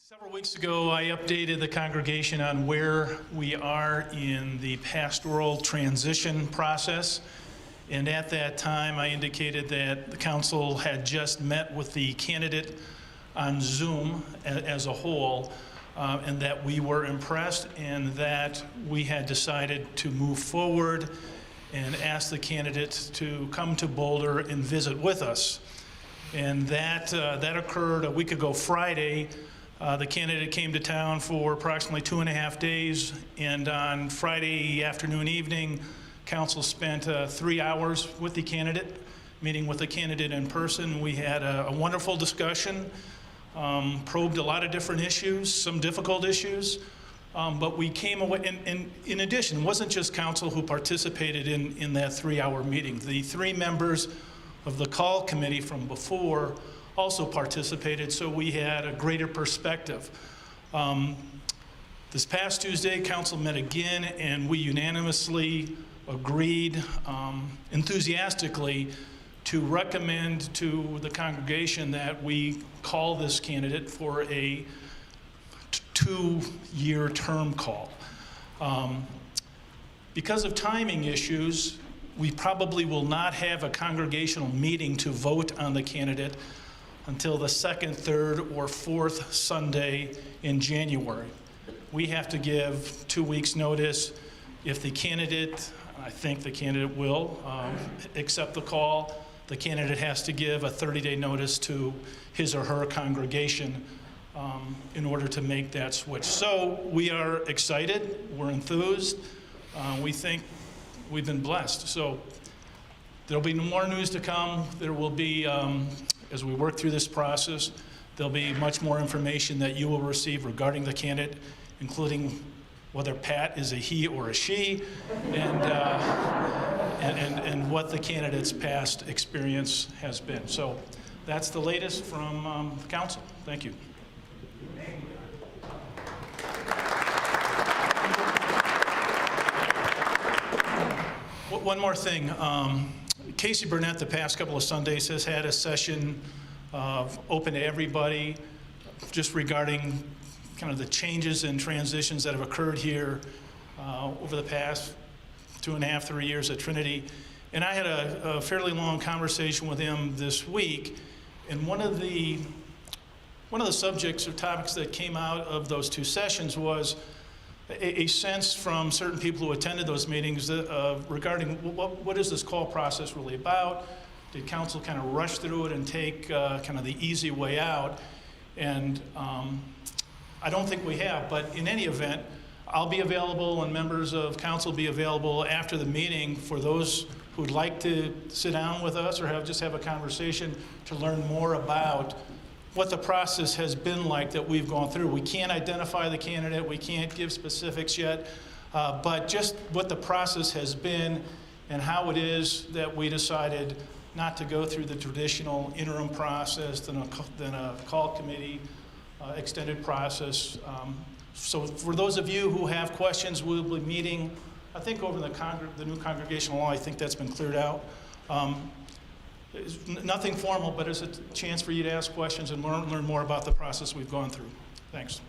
Several weeks ago, I updated the congregation on where we are in the pastoral transition process. And at that time, I indicated that the council had just met with the candidate on Zoom as a whole, and that we were impressed and that we had decided to move forward and ask the candidate to come to Boulder and visit with us. And that occurred a week ago Friday. The candidate came to town for approximately 2.5 days, and on Friday afternoon, evening, council spent 3 hours with the candidate, meeting with the candidate in person. We had a wonderful discussion, probed a lot of different issues, some difficult issues, but we came away, and in addition, it wasn't just council who participated in that 3-hour meeting. The 3 members of the call committee from before also participated, so we had a greater perspective. This past Tuesday, council met again, and we unanimously agreed enthusiastically to recommend to the congregation that we call this candidate for a 2-year term call. Because of timing issues, we probably will not have a congregational meeting to vote on the candidate until the 2nd, 3rd, or 4th Sunday in January. We have to give 2 weeks' notice. If the candidate, I think the candidate will accept the call, the candidate has to give a 30-day notice to his or her congregation in order to make that switch. So we are excited, we're enthused, we think we've been blessed. So there'll be more news to come. There will be, as we work through this process, there'll be much more information that you will receive regarding the candidate, including whether Pat is a he or a she, and what the candidate's past experience has been. So that's the latest from council. Thank you. One more thing. Casey Burnett, the past couple of Sundays, has had a session open to everybody just regarding kind of the changes and transitions that have occurred here over the past 2.5, 3 years at Trinity. And I had a fairly long conversation with him this week, and one of the subjects or topics that came out of those 2 sessions was a sense from certain people who attended those meetings regarding what is this call process really about? Did council kind of rush through it and take kind of the easy way out? And I don't think we have, but in any event, I'll be available and members of council be available after the meeting for those who'd like to sit down with us or just have a conversation to learn more about what the process has been like that we've gone through. We can't identify the candidate, we can't give specifics yet, but just what the process has been and how it is that we decided not to go through the traditional interim process, then a call committee extended process. So for those of you who have questions, we'll be meeting, I think over the new congregational law, I think that's been cleared out. It's nothing formal, but it's a chance for you to ask questions and learn more about the process we've gone through. Thanks.